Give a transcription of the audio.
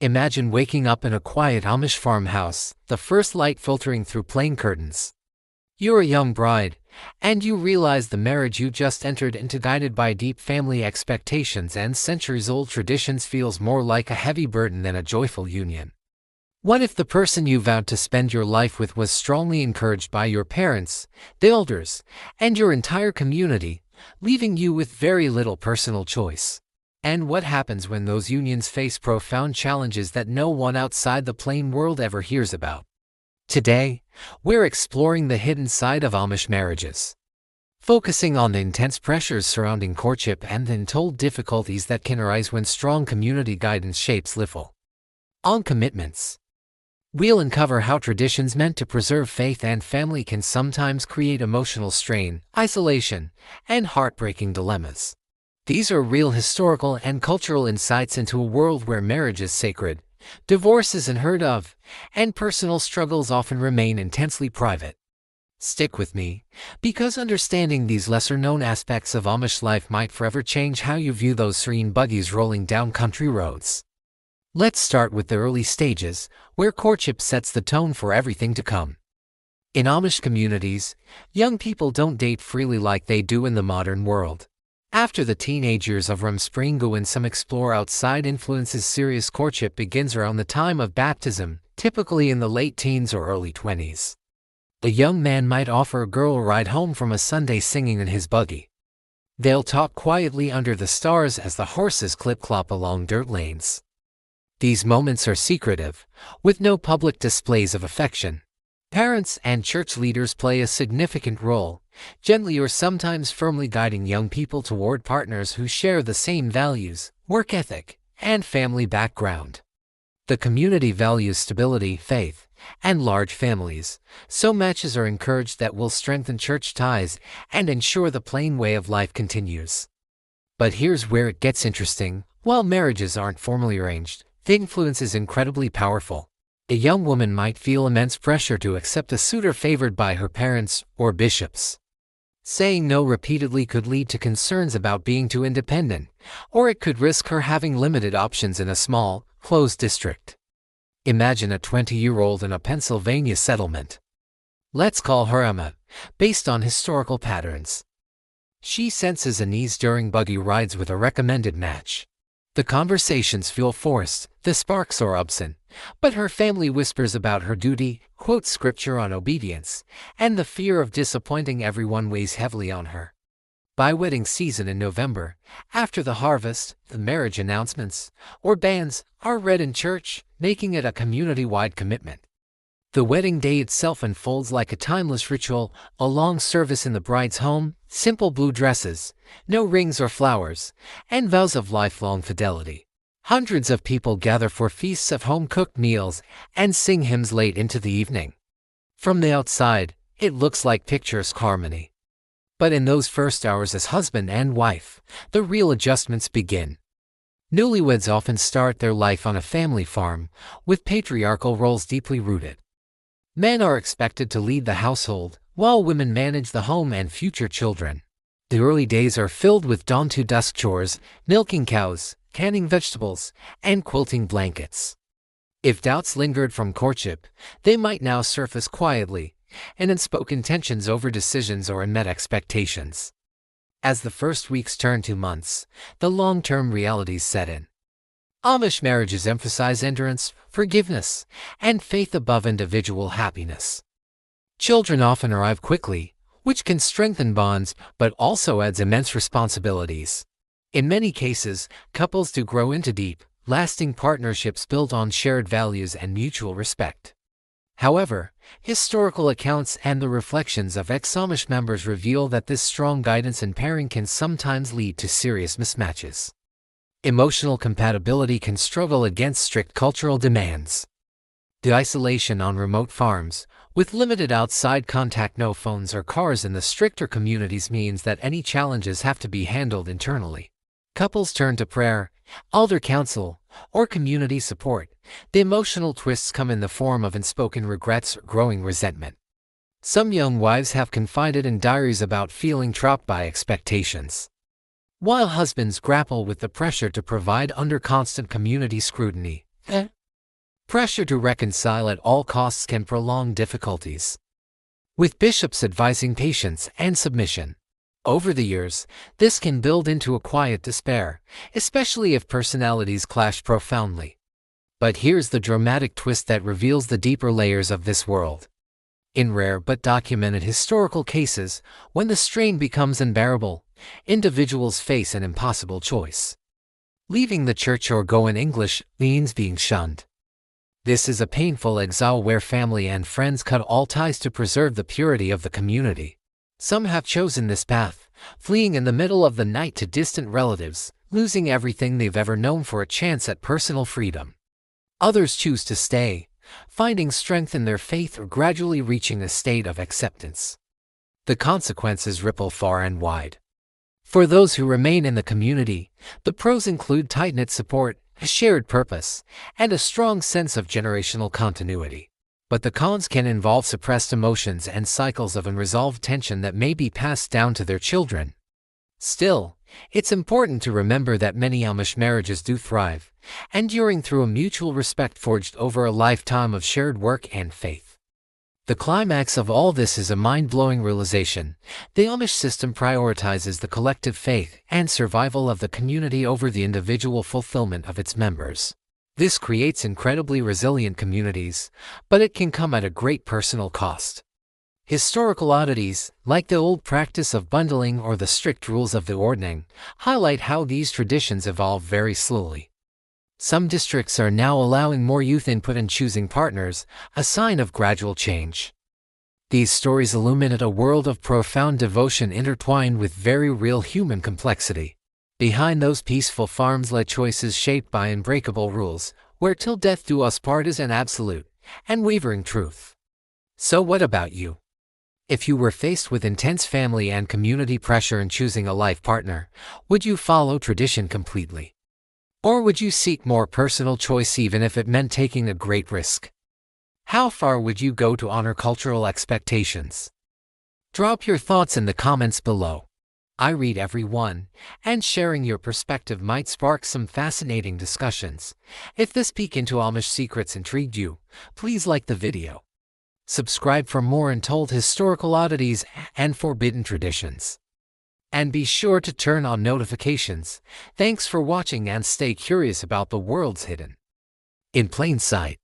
Imagine waking up in a quiet Amish farmhouse, the first light filtering through plain curtains. You're a young bride, and you realize the marriage you just entered into, guided by deep family expectations and centuries-old traditions, feels more like a heavy burden than a joyful union. What if the person you vowed to spend your life with was strongly encouraged by your parents, the elders, and your entire community, leaving you with very little personal choice? And what happens when those unions face profound challenges that no one outside the plain world ever hears about? Today, we're exploring the hidden side of Amish marriages, focusing on the intense pressures surrounding courtship and the untold difficulties that can arise when strong community guidance shapes little on commitments. We'll uncover how traditions meant to preserve faith and family can sometimes create emotional strain, isolation, and heartbreaking dilemmas. These are real historical and cultural insights into a world where marriage is sacred, divorce is unheard of, and personal struggles often remain intensely private. Stick with me, because understanding these lesser-known aspects of Amish life might forever change how you view those serene buggies rolling down country roads. Let's start with the early stages, where courtship sets the tone for everything to come. In Amish communities, young people don't date freely like they do in the modern world. After the teenage years of rumspringa, when some explore outside influences, serious courtship begins around the time of baptism, typically in the late teens or early 20s. A young man might offer a girl a ride home from a Sunday singing in his buggy. They'll talk quietly under the stars as the horses clip-clop along dirt lanes. These moments are secretive, with no public displays of affection. Parents and church leaders play a significant role, gently or sometimes firmly guiding young people toward partners who share the same values, work ethic, and family background. The community values stability, faith, and large families, so matches are encouraged that will strengthen church ties and ensure the plain way of life continues. But here's where it gets interesting. While marriages aren't formally arranged, the influence is incredibly powerful. A young woman might feel immense pressure to accept a suitor favored by her parents or bishops. Saying no repeatedly could lead to concerns about being too independent, or it could risk her having limited options in a small, closed district. Imagine a 20-year-old in a Pennsylvania settlement. Let's call her Emma, based on historical patterns. She senses unease during buggy rides with a recommended match. The conversations feel forced, the sparks are absent, but her family whispers about her duty, quotes scripture on obedience, and the fear of disappointing everyone weighs heavily on her. By wedding season in November, after the harvest, the marriage announcements, or bans, are read in church, making it a community-wide commitment. The wedding day itself unfolds like a timeless ritual, a long service in the bride's home, simple blue dresses, no rings or flowers, and vows of lifelong fidelity. Hundreds of people gather for feasts of home-cooked meals and sing hymns late into the evening. From the outside, it looks like picturesque harmony. But in those first hours as husband and wife, the real adjustments begin. Newlyweds often start their life on a family farm, with patriarchal roles deeply rooted. Men are expected to lead the household, while women manage the home and future children. The early days are filled with dawn-to-dusk chores, milking cows, canning vegetables, and quilting blankets. If doubts lingered from courtship, they might now surface quietly, and unspoken tensions over decisions or unmet expectations. As the first weeks turn to months, the long-term realities set in. Amish marriages emphasize endurance, forgiveness, and faith above individual happiness. Children often arrive quickly, which can strengthen bonds but also adds immense responsibilities. In many cases, couples do grow into deep, lasting partnerships built on shared values and mutual respect. However, historical accounts and the reflections of ex-Amish members reveal that this strong guidance in pairing can sometimes lead to serious mismatches. Emotional compatibility can struggle against strict cultural demands. The isolation on remote farms, with limited outside contact, no phones or cars in the stricter communities, means that any challenges have to be handled internally. Couples turn to prayer, elder counsel, or community support. The emotional twists come in the form of unspoken regrets or growing resentment. Some young wives have confided in diaries about feeling trapped by expectations, while husbands grapple with the pressure to provide under constant community scrutiny. Pressure to reconcile at all costs can prolong difficulties, with bishops advising patience and submission. Over the years, this can build into a quiet despair, especially if personalities clash profoundly. But here's the dramatic twist that reveals the deeper layers of this world. In rare but documented historical cases, when the strain becomes unbearable, individuals face an impossible choice. Leaving the church or go in English means being shunned. This is a painful exile where family and friends cut all ties to preserve the purity of the community. Some have chosen this path, fleeing in the middle of the night to distant relatives, losing everything they've ever known for a chance at personal freedom. Others choose to stay, finding strength in their faith or gradually reaching a state of acceptance. The consequences ripple far and wide. For those who remain in the community, the pros include tight-knit support, a shared purpose, and a strong sense of generational continuity. But the cons can involve suppressed emotions and cycles of unresolved tension that may be passed down to their children. Still, it's important to remember that many Amish marriages do thrive, enduring through a mutual respect forged over a lifetime of shared work and faith. The climax of all this is a mind-blowing realization. The Amish system prioritizes the collective faith and survival of the community over the individual fulfillment of its members. This creates incredibly resilient communities, but it can come at a great personal cost. Historical oddities, like the old practice of bundling or the strict rules of the Ordnung, highlight how these traditions evolve very slowly. Some districts are now allowing more youth input in choosing partners, a sign of gradual change. These stories illuminate a world of profound devotion intertwined with very real human complexity. Behind those peaceful farms lie choices shaped by unbreakable rules, where till death do us part is an absolute, unwavering truth. So what about you? If you were faced with intense family and community pressure in choosing a life partner, would you follow tradition completely? Or would you seek more personal choice even if it meant taking a great risk? How far would you go to honor cultural expectations? Drop your thoughts in the comments below. I read every one, and sharing your perspective might spark some fascinating discussions. If this peek into Amish secrets intrigued you, please like the video. Subscribe for more untold historical oddities and forbidden traditions. And be sure to turn on notifications. Thanks for watching and stay curious about the world's hidden in plain sight.